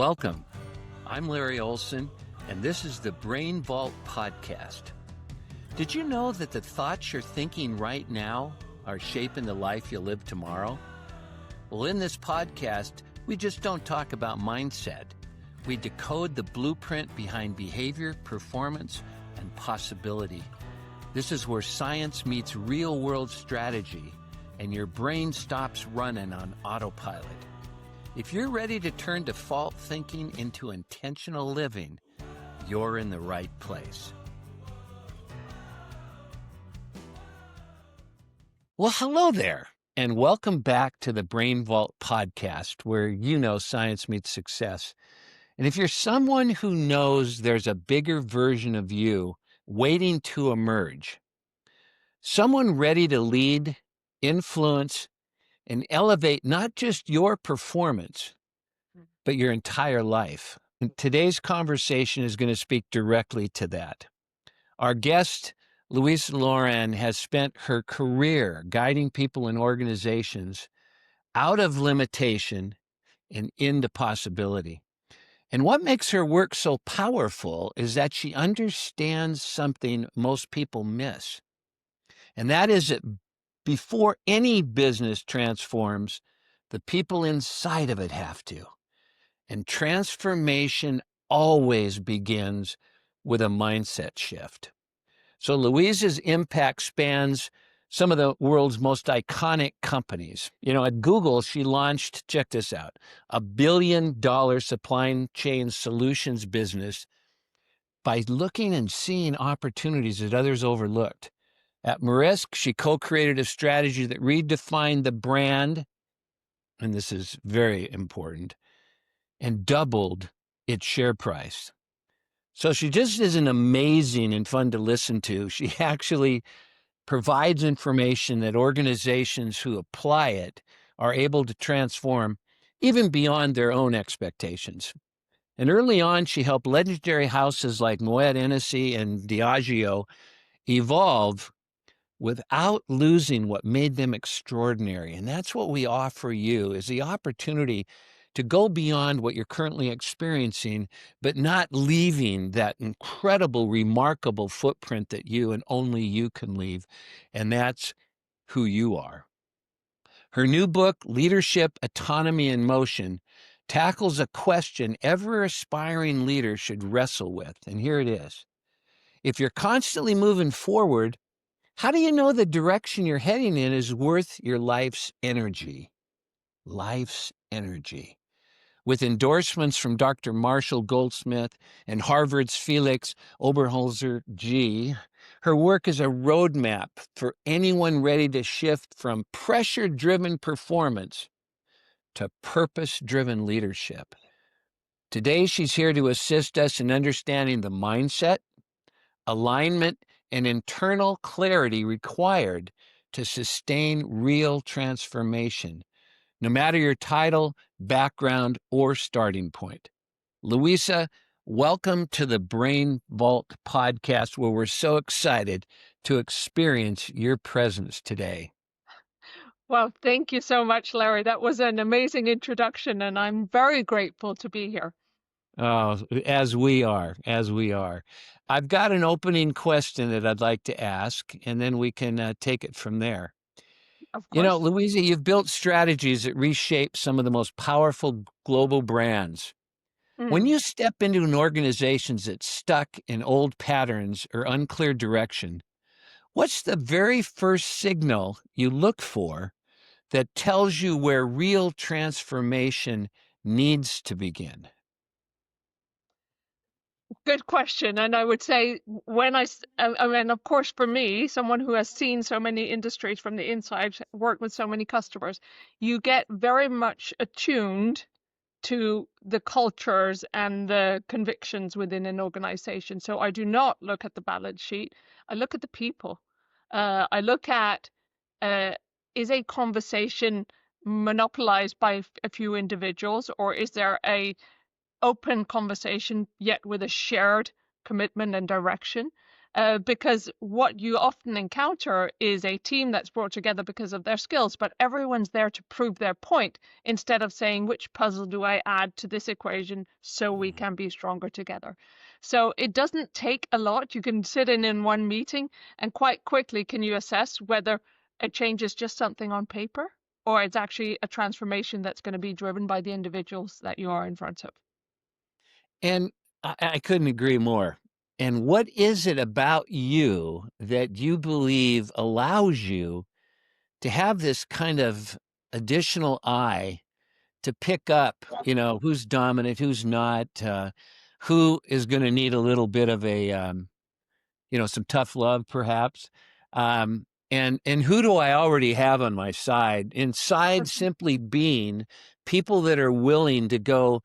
Welcome. I'm Larry Olson, and this is the Brain Vault Podcast. Did you know that the thoughts you're thinking right now are shaping the life you'll live tomorrow? Well, in this podcast, we just don't talk about mindset. We decode the blueprint behind behavior, performance, and possibility. This is where science meets real-world strategy, and your brain stops running on autopilot. If you're ready to turn default thinking into intentional living, you're in the right place. Well, hello there, and welcome back to the Brain Vault Podcast, where you know science meets success. And if you're someone who knows there's a bigger version of you waiting to emerge, someone ready to lead, influence, and elevate not just your performance, but your entire life. And today's conversation is going to speak directly to that. Our guest, Louisa Loran, has spent her career guiding people and organizations out of limitation and into possibility. And what makes her work so powerful is that she understands something most people miss. And that is that before any business transforms, the people inside of it have to. And transformation always begins with a mindset shift. So Louisa's impact spans some of the world's most iconic companies. At Google, she launched, check this out, $1 billion supply chain solutions business by looking and seeing opportunities that others overlooked. At Maersk, she co-created a strategy that redefined the brand, and this is very important, and doubled its share price. So she just isn't amazing and fun to listen to. She actually provides information that organizations who apply it are able to transform even beyond their own expectations. And early on, she helped legendary houses like Moet Hennessy and Diageo evolve without losing what made them extraordinary. And that's what we offer you, is the opportunity to go beyond what you're currently experiencing, but not leaving that incredible, remarkable footprint that you and only you can leave. And that's who you are. Her new book, Leadership, Autonomy and Motion, tackles a question every aspiring leader should wrestle with. And here it is. If you're constantly moving forward, how do you know the direction you're heading in is worth your life's energy? Life's energy. With endorsements from Dr. Marshall Goldsmith and Harvard's Felix Oberholzer G, her work is a roadmap for anyone ready to shift from pressure-driven performance to purpose-driven leadership. Today, she's here to assist us in understanding the mindset, alignment, and internal clarity required to sustain real transformation, no matter your title, background, or starting point. Louisa, welcome to the Brain Vault Podcast, where we're so excited to experience your presence today. Well, thank you so much, Larry. That was an amazing introduction, and I'm very grateful to be here. Oh, as we are. I've got an opening question that I'd like to ask, and then we can take it from there. Of course. Louisa, you've built strategies that reshape some of the most powerful global brands. When you step into an organization that's stuck in old patterns or unclear direction, what's the very first signal you look for that tells you where real transformation needs to begin? Good question. And I would say mean, of course, for me, someone who has seen so many industries from the inside, worked with so many customers, you get very much attuned to the cultures and the convictions within an organization. So I do not look at the balance sheet. I look at the people. I look at, is a conversation monopolized by a few individuals, or is there a open conversation, yet with a shared commitment and direction? because what you often encounter is a team that's brought together because of their skills, but everyone's there to prove their point instead of saying, which puzzle do I add to this equation so we Mhm. can be stronger together? So it doesn't take a lot. You can sit in one meeting and quite quickly can you assess whether a change is just something on paper or it's actually a transformation that's going to be driven by the individuals that you are in front of. And I couldn't agree more. And what is it about you that you believe allows you to have this kind of additional eye to pick up, who's dominant, who's not, who is going to need a little bit of some tough love, perhaps, and who do I already have on my side? Inside simply being people that are willing to go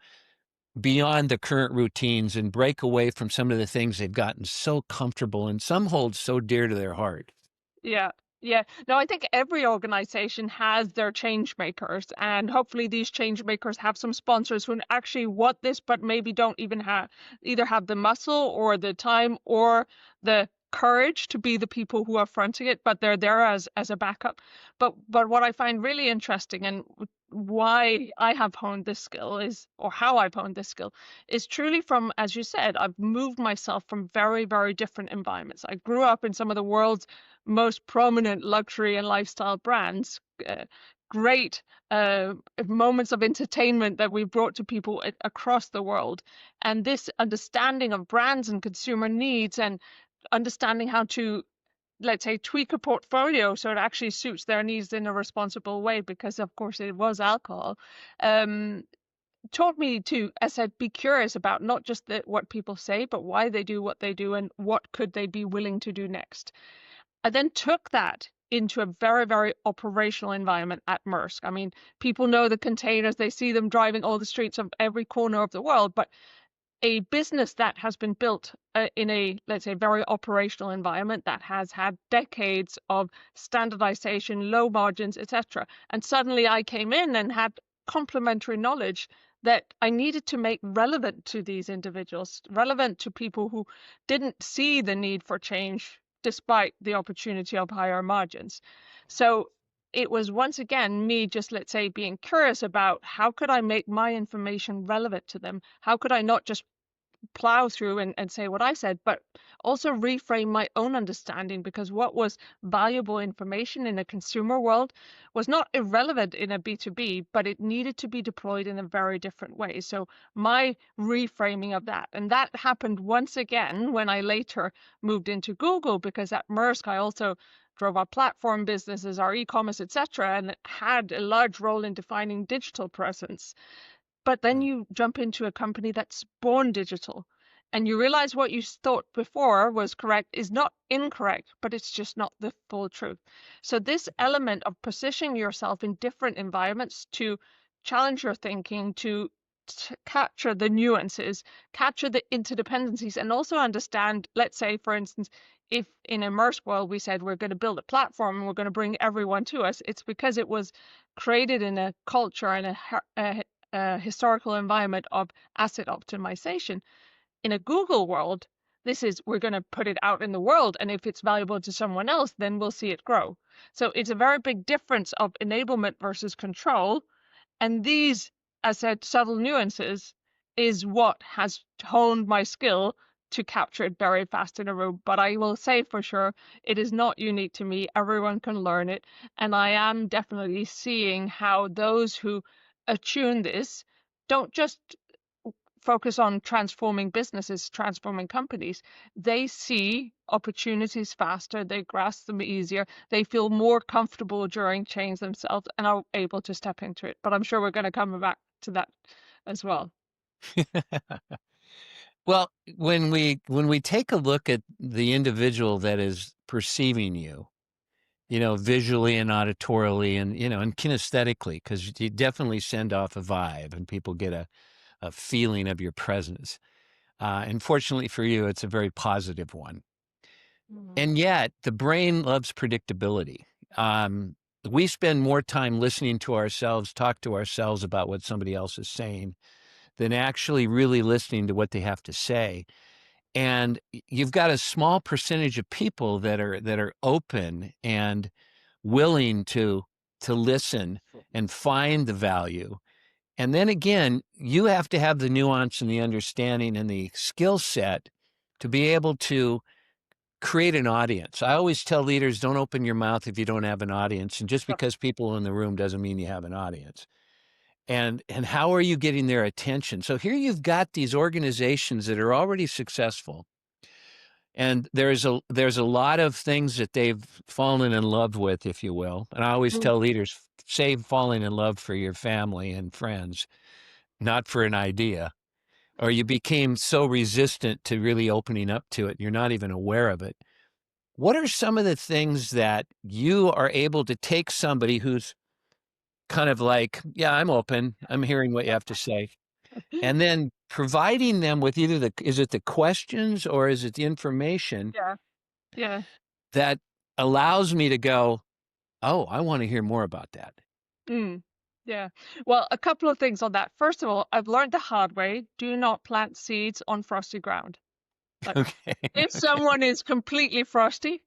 beyond the current routines and break away from some of the things they've gotten so comfortable and some hold so dear to their heart. Yeah. Yeah. No, I think every organization has their change makers, and hopefully these change makers have some sponsors who actually want this, but maybe don't even have either have the muscle or the time or the courage to be the people who are fronting it, but they're there as a backup. But what I find really interesting and why I have honed this skill is, or how I've honed this skill, is truly from, as you said, I've moved myself from very, very different environments. I grew up in some of the world's most prominent luxury and lifestyle brands, uh, great moments of entertainment that we've brought to people across the world. And this understanding of brands and consumer needs and understanding how to, let's say, tweak a portfolio so it actually suits their needs in a responsible way, because of course it was alcohol, um, taught me to, as I said, be curious about not just what people say, but why they do what they do and what could they be willing to do next. I then took that into a very, very operational environment at Maersk. I mean, people know the containers, they see them driving all the streets of every corner of the world, but a business that has been built in a, let's say, very operational environment that has had decades of standardization, low margins, etc. And suddenly I came in and had complementary knowledge that I needed to make relevant to these individuals, relevant to people who didn't see the need for change despite the opportunity of higher margins. So it was once again me just, let's say, being curious about how could I make my information relevant to them? How could I not just plow through and say what I said, but also reframe my own understanding, because what was valuable information in a consumer world was not irrelevant in a B2B, but it needed to be deployed in a very different way. So my reframing of that, and that happened once again when I later moved into Google, because at Maersk I also drove our platform businesses, our e-commerce, etc., and had a large role in defining digital presence. But then Mm. you jump into a company that's born digital and you realize what you thought before was correct is not incorrect, but it's just not the full truth. So this element of positioning yourself in different environments to challenge your thinking, to capture the nuances, capture the interdependencies, and also understand, let's say, for instance, if in a Merce world we said we're going to build a platform and we're going to bring everyone to us, it's because it was created in a culture and a historical environment of asset optimization. In a Google world, this is we're going to put it out in the world, and if it's valuable to someone else, then we'll see it grow. So it's a very big difference of enablement versus control. And these, as I said, subtle nuances is what has honed my skill to capture it very fast in a room. But I will say for sure, it is not unique to me. Everyone can learn it. And I am definitely seeing how those who attune this don't just focus on transforming businesses, transforming companies. They see opportunities faster, they grasp them easier, they feel more comfortable during change themselves and are able to step into it. But I'm sure we're going to come back to that as well. Well, when we take a look at the individual that is perceiving you, visually and auditorily and, and kinesthetically, because you definitely send off a vibe and people get a feeling of your presence. And fortunately for you, it's a very positive one. Mhm. And yet the brain loves predictability. We spend more time listening to ourselves, talk to ourselves about what somebody else is saying than actually really listening to what they have to say. And you've got a small percentage of people that are open and willing to listen and find the value. And then again, you have to have the nuance and the understanding and the skill set to be able to create an audience. I always tell leaders, don't open your mouth if you don't have an audience. And just because people are in the room doesn't mean you have an audience. And how are you getting their attention? So here you've got these organizations that are already successful. And there's a lot of things that they've fallen in love with, if you will. And I always Mm. tell leaders, save falling in love for your family and friends, not for an idea. Or you became so resistant to really opening up to it, you're not even aware of it. What are some of the things that you are able to take somebody who's kind of like, yeah, I'm open, I'm hearing what you have to say, and then providing them with either is it the questions or is it the information Yeah, yeah. that allows me to go, oh, I want to hear more about that. Mm. Yeah. Well, a couple of things on that. First of all, I've learned the hard way, do not plant seeds on frosty ground. Like, Okay. if someone is completely frosty,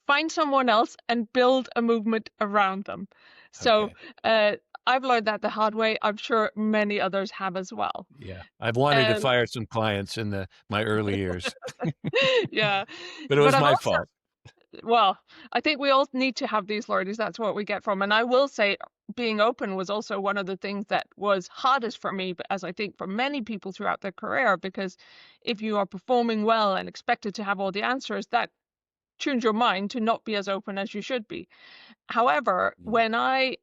find someone else and build a movement around them. So, Okay. uh, I've learned that the hard way. I'm sure many others have as well. Yeah. I've wanted to Um, fire some clients in my early years, yeah, but it but was I've my also, fault. well, I think we all need to have these learnings. That's what we get from. And I will say, being open was also one of the things that was hardest for me, but as I think for many people throughout their career, because if you are performing well and expected to have all the answers, that tunes your mind to not be as open as you should be. However, Mm, when I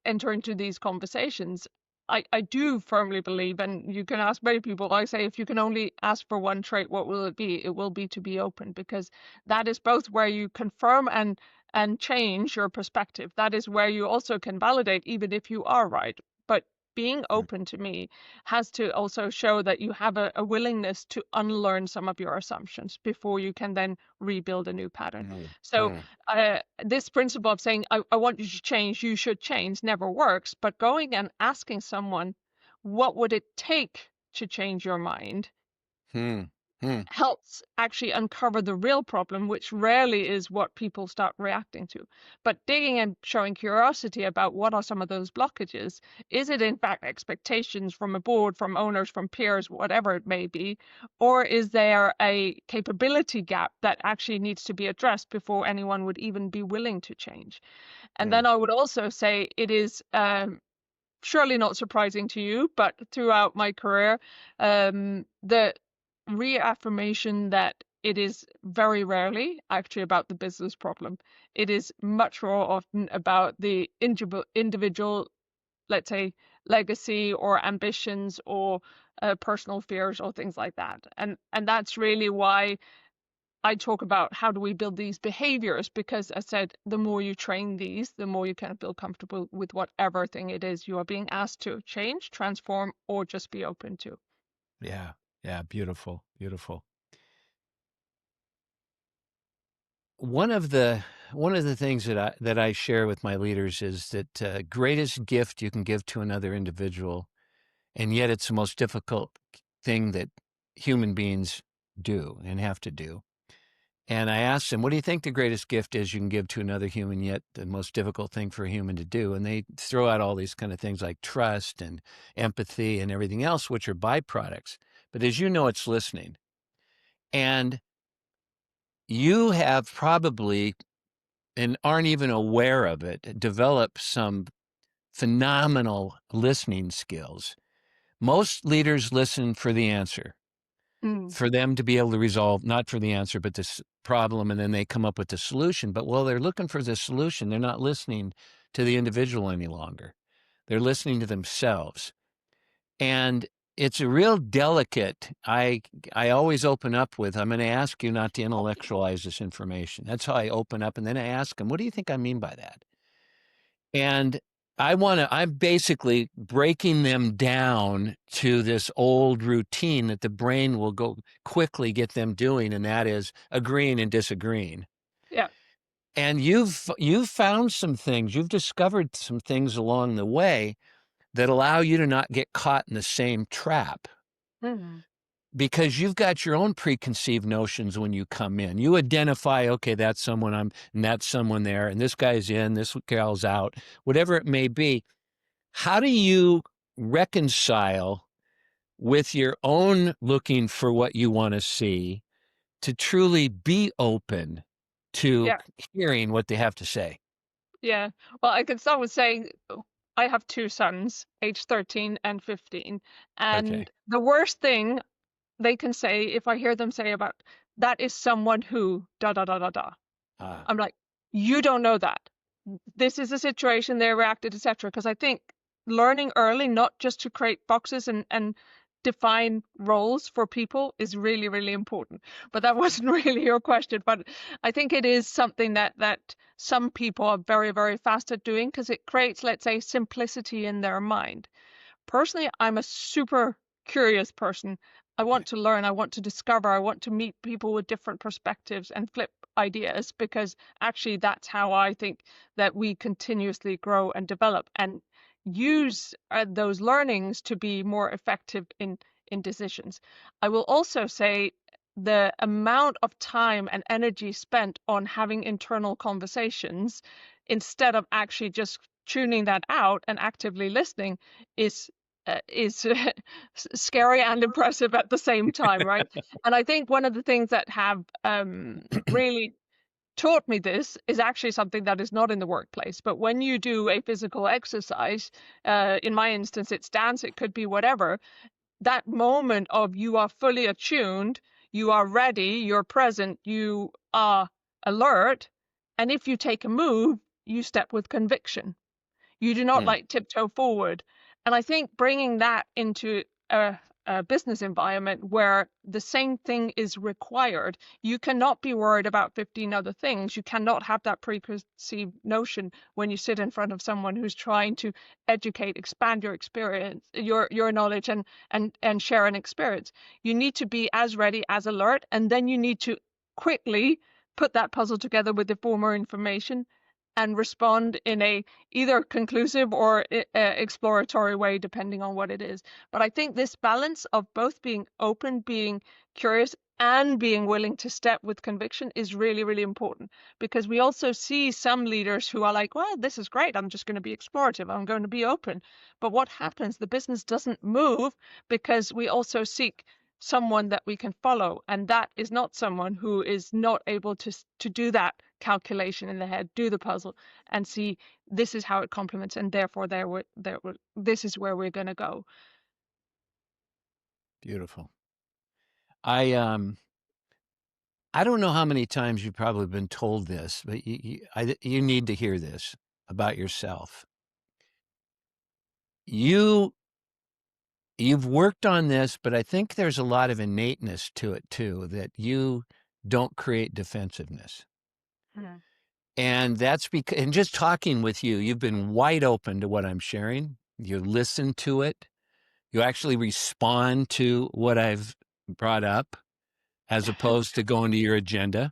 enter into these conversations, I do firmly believe, and you can ask many people, I say, if you can only ask for one trait, what will it be? It will be to be open, because that is both where you confirm and change your perspective. That is where you also can validate, even if you are right. But being mm, open to me has to also show that you have a willingness to unlearn some of your assumptions before you can then rebuild a new pattern. mm, So mm, this principle of saying, I want you to change, you should change, never works. But going and asking someone, what would it take to change your mind, mm, mm. helps actually uncover the real problem, which rarely is what people start reacting to. But digging and showing curiosity about what are some of those blockages. Is it in fact expectations from a board, from owners, from peers, whatever it may be? Or is there a capability gap that actually needs to be addressed before anyone would even be willing to change? And Mm. then I would also say it is surely not surprising to you, but throughout my career, the reaffirmation that it is very rarely actually about the business problem. It is much more often about the individual, let's say, legacy or ambitions or personal fears or things like that. And that's really why I talk about how do we build these behaviors, because I said the more you train these, the more you can feel comfortable with whatever thing it is you are being asked to change, transform, or just be open to. Yeah. Yeah. Beautiful. Beautiful. One of the one of the things that I share with my leaders is that greatest gift you can give to another individual, and yet it's the most difficult thing that human beings do and have to do. And I asked them, what do you think the greatest gift is you can give to another human, yet the most difficult thing for a human to do? And they throw out all these kind of things like trust and empathy and everything else, which are byproducts. But as you know, it's listening. And you have probably, and aren't even aware of it, developed some phenomenal listening skills. Most leaders listen for the answer, Mm, for them to be able to resolve, not for the answer, but this problem, and then they come up with the solution. But while they're looking for the solution, they're not listening to the individual any longer. They're listening to themselves. And it's a real delicate, I always open up with, I'm going to ask you not to intellectualize this information. That's how I open up. And then I ask them, what do you think I mean by that? And I'm basically breaking them down to this old routine that the brain will go quickly get them doing, and that is agreeing and disagreeing. yeah. And you've found some things, you've discovered some things along the way that allow you to not get caught in the same trap. Mm. because you've got your own preconceived notions when you come in. You identify, okay, that's someone and that's someone there, and this guy's in, this gal's out, whatever it may be. How do you reconcile with your own looking for what you want to see to truly be open to Yeah. hearing what they have to say? Yeah. Well, I could start with saying I have two sons, age 13 and 15. Okay. And the worst thing they can say, if I hear them say about that is someone who da da da da da. Ah, I'm like, you don't know that. This is a situation they reacted, etc. Because I think learning early, not just to create boxes and define roles for people, is really, really important. But that wasn't really your question. But I think it is something that some people are very, very fast at doing because it creates, let's say, simplicity in their mind. Personally, I'm a super curious person. I okay. want to learn, I want to discover, I want to meet people with different perspectives and flip ideas because actually that's how I think that we continuously grow and develop and use those learnings to be more effective in decisions. I will also say the amount of time and energy spent on having internal conversations instead of actually just tuning that out and actively listening is scary and impressive at the same time, right? And I think one of the things that have really taught me this is actually something that is not in the workplace. But when you do a physical exercise, in my instance, it's dance, it could be whatever, that moment of you are fully attuned, you are ready, you're present, you are alert. And if you take a move, you step with conviction. You do not Hmm. like tiptoe forward. And I think bringing that into a business environment where the same thing is required, you cannot be worried about 15 other things. You cannot have that preconceived notion when you sit in front of someone who's trying to educate, expand your experience, your knowledge and share an experience. You need to be as ready, as alert, and then you need to quickly put that puzzle together with the former information and respond in a either conclusive or exploratory way, depending on what it is. But I think this balance of both being open, being curious, and being willing to step with conviction is really, really important because we also see some leaders who are like, well, this is great. I'm just going to be explorative. I'm going to be open. But what happens? The business doesn't move because we also seek someone that we can follow, and that is not someone who is not able to do that calculation in the head, do the puzzle, and see this is how it complements, and therefore this is where we're going to go. Beautiful. I I don't know how many times you've probably been told this, but you need to hear this about yourself. You you've worked on this, but I think there's a lot of innateness to it too, that you don't create defensiveness. Mhm. And that's because, and just talking with you, you've been wide open to what I'm sharing. You listen to it. You actually respond to what I've brought up as opposed to going to your agenda.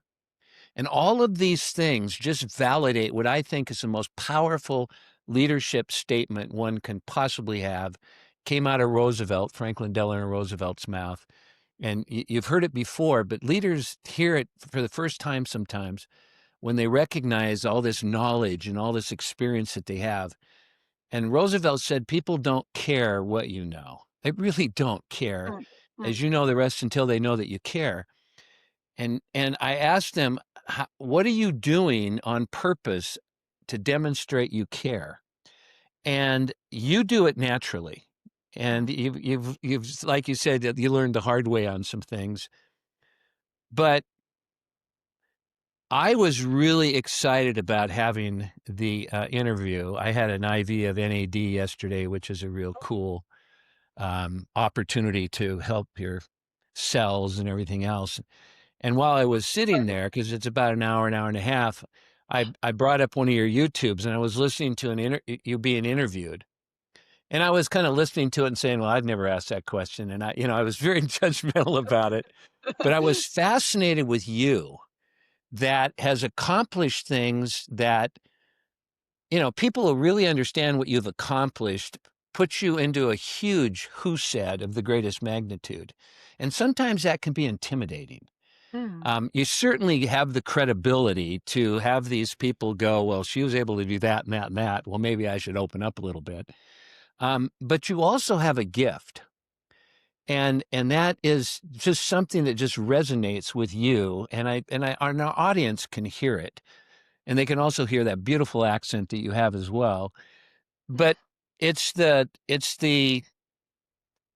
And all of these things just validate what I think is the most powerful leadership statement one can possibly have. Came out of Roosevelt, Franklin Delano Roosevelt's mouth. And you've heard it before, but leaders hear it for the first time sometimes when they recognize all this knowledge and all this experience that they have. And Roosevelt said, people don't care what you know. They really don't care, Mm, mm, as you know the rest until they know that you care. And I asked them, what are you doing on purpose to demonstrate you care? And you do it naturally. And mm, you've like you said, that you learned the hard way on some things. But I was really excited about having the interview. I had an IV of NAD yesterday, which is a real cool opportunity to help your cells and everything else. And while I was sitting there, because it's about an hour and a half, I brought up one of your YouTubes and I was listening to you being interviewed. And I was kind of listening to it and saying, well, I'd never asked that question. And I was very judgmental about it. But I was fascinated with you that has accomplished things that, people will really understand what you've accomplished puts you into a huge who said of the greatest magnitude. And sometimes that can be intimidating. Mm. You certainly have the credibility to have these people go, well, she was able to do that and that and that. Well, maybe I should open up a little bit. But you also have a gift. And that is just something that just resonates with you. And our audience can hear it. And they can also hear that beautiful accent that you have as well. But it's the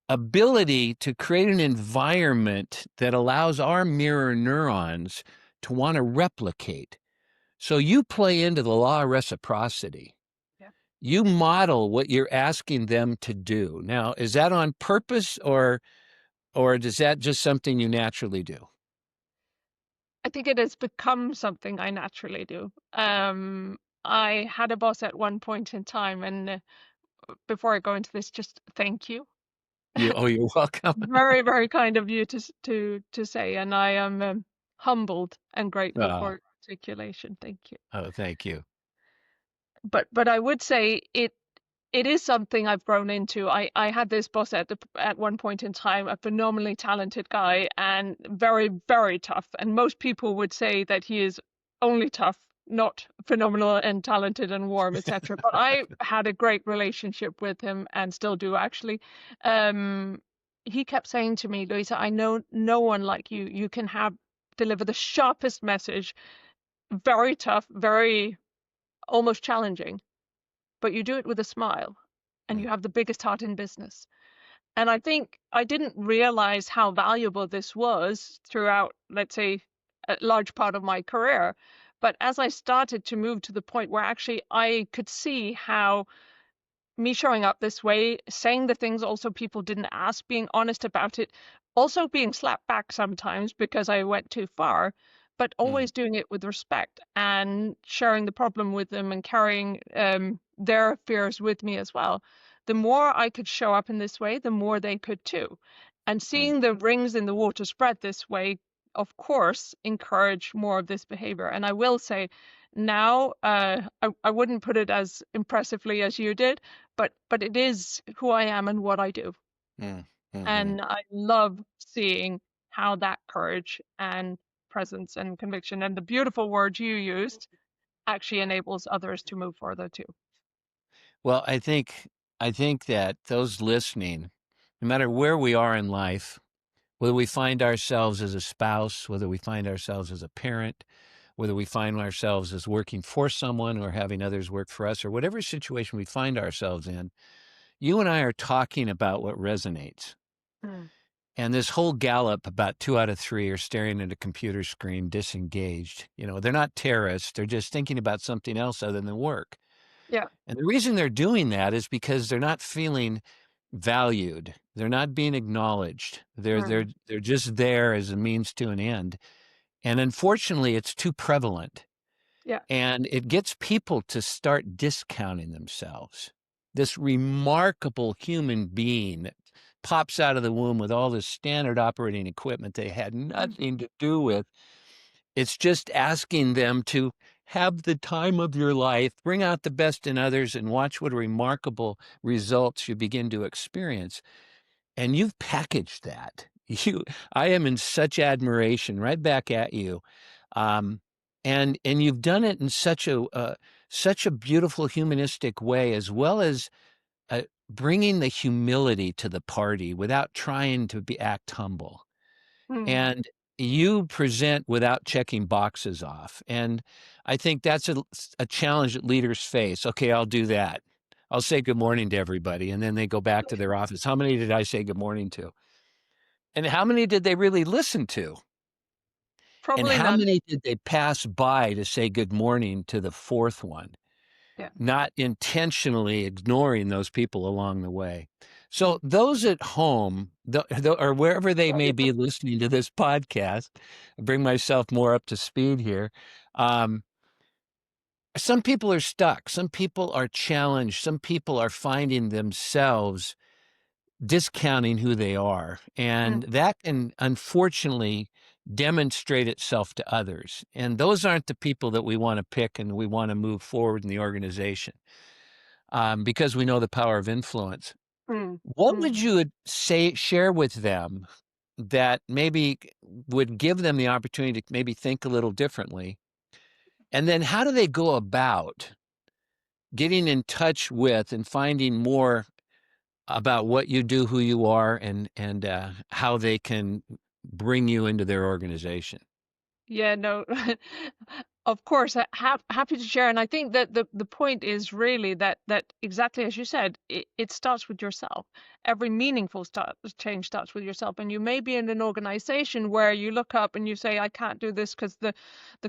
ability to create an environment that allows our mirror neurons to want to replicate. So you play into the law of reciprocity. Yeah. You model what you're asking them to do. Now, is that on purpose or is that just something you naturally do? I think it has become something I naturally do. I had a boss at one point in time, and before I go into this, just thank you. You're welcome. Very, very kind of you to say, and I am humbled and grateful Uh, for your articulation. Thank you. oh, thank you. But I would say it is something I've grown into. I had this boss at one point in time, a phenomenally talented guy and very, very tough. And most people would say that he is only tough, not phenomenal and talented and warm, etc. But I had a great relationship with him and still do actually. Um, he kept saying to me, Louisa, I know no one like you. You can have deliver the sharpest message, very tough, very almost challenging, but you do it with a smile and Mm, you have the biggest heart in business. And I think I didn't realize how valuable this was throughout, let's say, a large part of my career. But as I started to move to the point where actually I could see how me showing up this way, saying the things also people didn't ask, being honest about it, also being slapped back sometimes because I went too far, but mm, always doing it with respect and sharing the problem with them and carrying their fears with me as well. The more I could show up in this way, the more they could too. And mm. seeing the rings in the water spread this way, of course, encourage more of this behavior. And I will say, now I wouldn't put it as impressively as you did, but it is who I am and what I do. Mm, mhm. And I love seeing how that courage and presence and conviction and the beautiful word you used actually enables others to move further too. Well, I think that those listening, no matter where we are in life, whether we find ourselves as a spouse, whether we find ourselves as a parent, whether we find ourselves as working for someone or having others work for us, or whatever situation we find ourselves in, you and I are talking about what resonates. Mm. And this whole gallop, about 2 out of 3 are staring at a computer screen, disengaged. They're not terrorists. They're just thinking about something else other than work. Yeah. And the reason they're doing that is because they're not feeling valued. They're not being acknowledged. They're they're Mm. they're just there as a means to an end. And unfortunately, it's too prevalent. Yeah. And it gets people to start discounting themselves. This remarkable human being that pops out of the womb with all this standard operating equipment they had Mm. nothing to do with. It's just asking them to have the time of your life, bring out the best in others, and watch what remarkable results you begin to experience. And you've packaged that. I am in such admiration right back at you. Um, and you've done it in such a beautiful humanistic way, as well as bringing the humility to the party without trying to act humble. Mm. And you present without checking boxes off. And I think that's a challenge that leaders face. Okay, I'll do that. I'll say good morning to everybody. And then they go back to their office. How many did I say good morning to? And how many did they really listen to? And Probably how none. many did they pass by to say good morning to the fourth one, Yeah. not intentionally ignoring those people along the way? Mm. So those at home, or wherever they may be listening to this podcast, I bring myself more up to speed here. Um, some people are stuck. Some people are challenged. Some people are finding themselves discounting who they are. And Mm. that can unfortunately demonstrate itself to others. And those aren't the people that we want to pick and we want to move forward in the organization. because we know the power of influence. Mm, What mm. would you share with them that maybe would give them the opportunity to maybe think a little differently? And then how do they go about getting in touch with and finding more about what you do, who you are, and how they can bring you into their organization? Yeah, no, of course, happy to share. And I think that the point is really that exactly as you said, it starts with yourself. Every meaningful change starts with yourself. And you may be in an organization where you look up and you say, I can't do this because the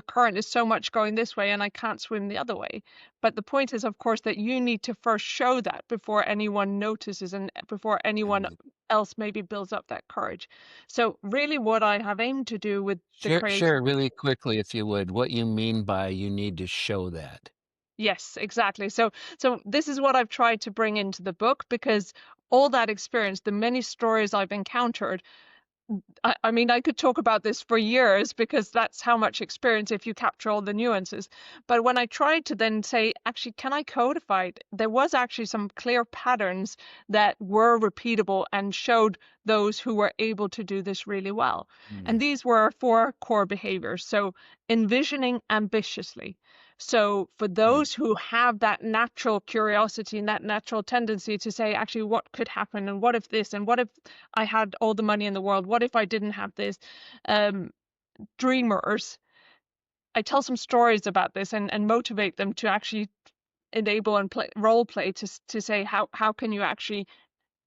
current is so much going this way and I can't swim the other way. But the point is, of course, that you need to first show that before anyone notices and before anyone Mm. else maybe builds up that courage. So really what I have aimed to do with the Share creation. really quickly, if you would, what you mean by you need to show that. Yes, exactly. So this is what I've tried to bring into the book because all that experience, the many stories I've encountered, I mean, I could talk about this for years because that's how much experience if you capture all the nuances. But when I tried to then say, actually, can I codify it? There was actually some clear patterns that were repeatable and showed those who were able to do this really well. And Mm. these were four core behaviors. So envisioning ambitiously. So for Mm. those who have that natural curiosity and that natural tendency to say, actually, what could happen? And what if this? And what if I had all the money in the world? What if I didn't have this? Um, Dreamers. I tell some stories about this and motivate them to actually enable and role play to say how can you actually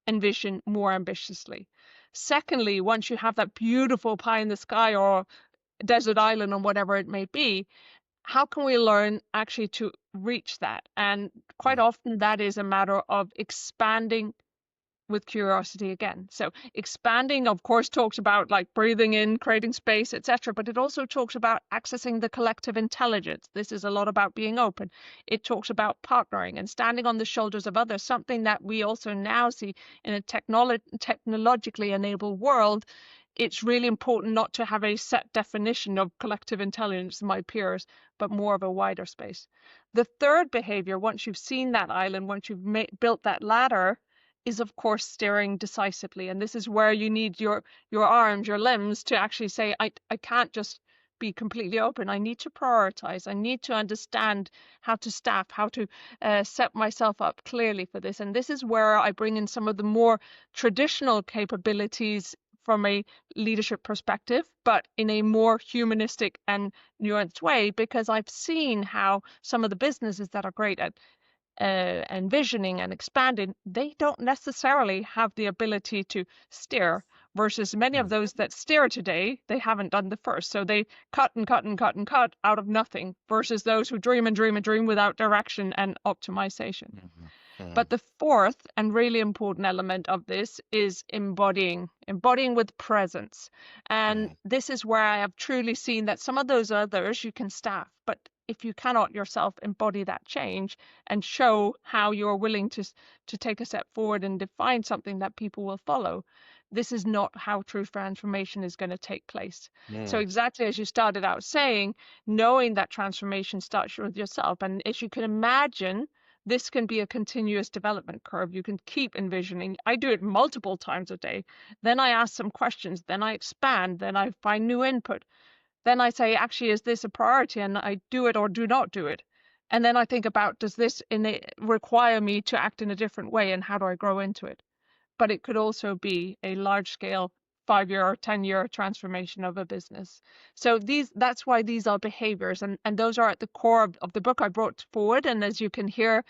envision more ambitiously. Secondly, once you have that beautiful pie in the sky or desert island or whatever it may be, how can we learn actually to reach that? And quite Mm. often that is a matter of expanding with curiosity again. So expanding, of course, talks about like breathing in, creating space, etc. But it also talks about accessing the collective intelligence. This is a lot about being open. It talks about partnering and standing on the shoulders of others, something that we also now see in a technologically enabled world. It's really important not to have a set definition of collective intelligence, my peers, but more of a wider space. The third behavior, once you've seen that island, once you've built that ladder, is of course steering decisively. And this is where you need your arms, your limbs to actually say, I can't just be completely open. I need to prioritize. I need to understand how to staff, how to set myself up clearly for this. And this is where I bring in some of the more traditional capabilities from a leadership perspective, but in a more humanistic and nuanced way, because I've seen how some of the businesses that are great at envisioning and expanding, they don't necessarily have the ability to steer, versus many of Mm. those that steer today, they haven't done the first. So they cut and cut and cut and cut out of nothing, versus those who dream and dream and dream without direction and optimization. Mhm. Mhm. But the fourth and really important element of this is embodying with presence. And Mhm. this is where I have truly seen that some of those others you can staff, but if you cannot yourself embody that change and show how you're willing to take a step forward and define something that people will follow, this is not how true transformation is going to take place. So Mm. exactly as you started out saying, knowing that transformation starts with yourself. And as you can imagine, this can be a continuous development curve. You can keep envisioning. I do it multiple times a day. Then I ask some questions. Then I expand. Then I find new input. Then I say, actually, is this a priority? And I do it or do not do it. And then I think about, does this require me to act in a different way? And how do I grow into it? But it could also be a large scale 5 year or 10-year transformation of a business. So that's why these are behaviors, and those are at the core of the book I brought forward. And as you can hear,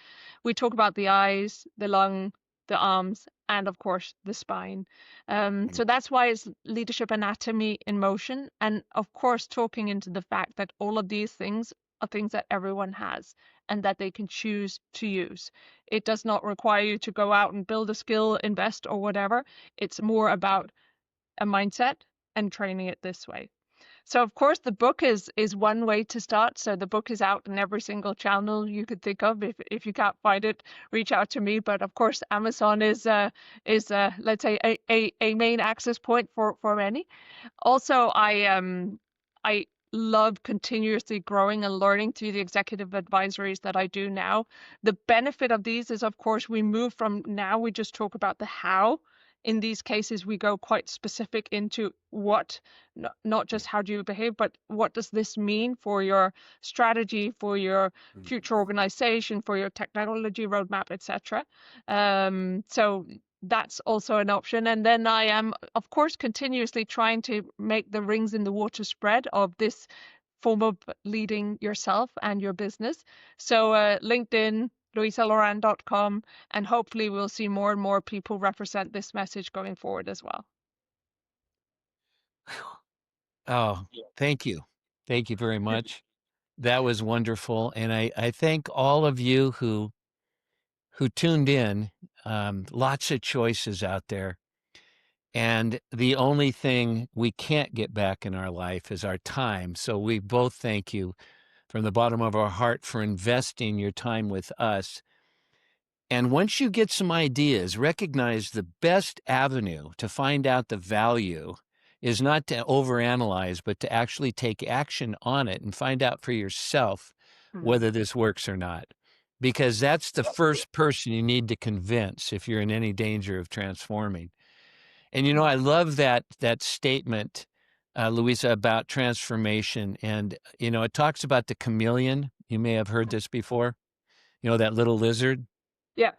we talk about the eyes, the lung, the arms, and of course the spine. Mm. So that's why it's leadership anatomy in motion. And of course, talking into the fact that all of these things are things that everyone has and that they can choose to use. It does not require you to go out and build a skill, invest, or whatever. It's more about a mindset and training it this way. So of course the book is one way to start. So the book is out in every single channel you could think of. If you can't find it, reach out to me. But of course Amazon is let's say a main access point for many. Also I love continuously growing and learning through the executive advisories that I do now. The benefit of these is, of course, we move from now, we just talk about the how. In these cases, we go quite specific into what, not just how do you behave, but what does this mean for your strategy, for your future organization, for your technology roadmap, etc. So that's also an option. And then I am, of course, continuously trying to make the rings in the water spread of this form of leading yourself and your business. So LinkedIn, louisaloran.com, and hopefully we'll see more and more people represent this message going forward as well. Oh, thank you. Thank you very much. That was wonderful. And I thank all of you who tuned in. Lots of choices out there. And the only thing we can't get back in our life is our time. So we both thank you from the bottom of our heart for investing your time with us. And once you get some ideas, recognize the best avenue to find out the value is not to overanalyze, but to actually take action on it and find out for yourself whether this works or not. Because that's the first person you need to convince if you're in any danger of transforming. And, you know, I love that statement, Louisa, about transformation. And, you know, it talks about the chameleon. You may have heard this before. You know, that little lizard. Yeah,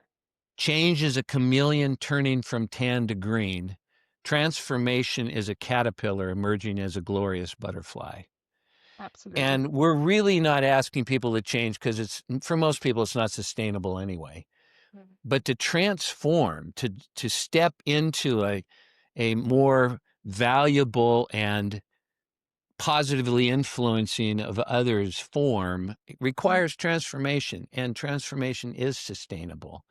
Change is a chameleon turning from tan to green. Transformation is a caterpillar emerging as a glorious butterfly. absolutely. And we're really not asking people to change because it's, for most people, it's not sustainable anyway. But to transform, to step into a more valuable and positively influencing of others form requires transformation, and transformation is sustainable.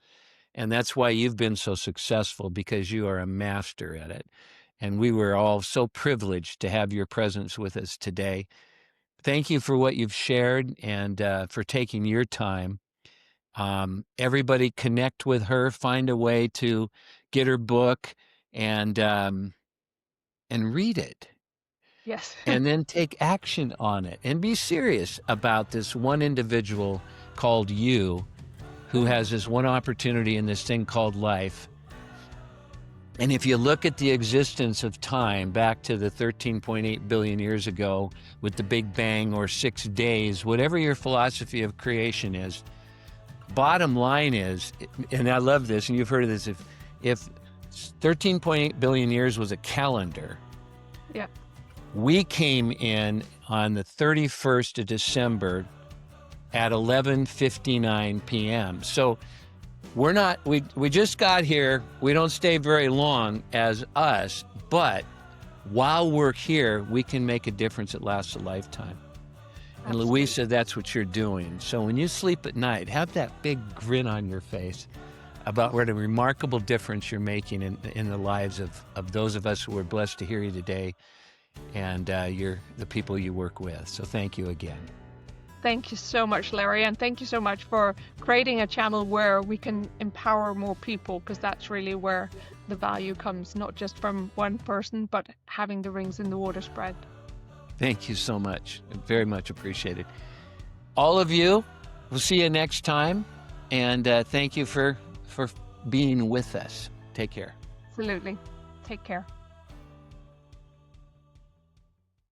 And that's why you've been so successful, because you are a master at it. And we were all so privileged to have your presence with us today. Thank you for what you've shared and for taking your time. Everybody connect with her, find a way to get her book and read it. Yes. And then take action on it and be serious about this one individual called you, who has this one opportunity in this thing called life. And if you look at the existence of time back to the 13.8 billion years ago with the Big Bang, or 6 days, whatever your philosophy of creation is, bottom line is, and I love this, and you've heard of this, if 13.8 billion years was a calendar, Yeah. we came in on the 31st of December at 11:59 p.m. So we're not, we just got here. We don't stay very long as us, but while we're here, we can make a difference that lasts a lifetime. And Absolutely. Louisa, that's what you're doing. So when you sleep at night, have that big grin on your face about what a remarkable difference you're making in the lives of those of us who are blessed to hear you today, and the people you work with. So thank you again. Thank you so much, Larry, and thank you so much for creating a channel where we can empower more people, because that's really where the value comes, not just from one person, but having the rings in the water spread. Thank you so much. Very much appreciated. All of you, we'll see you next time, and thank you for being with us. Take care. Absolutely. Take care.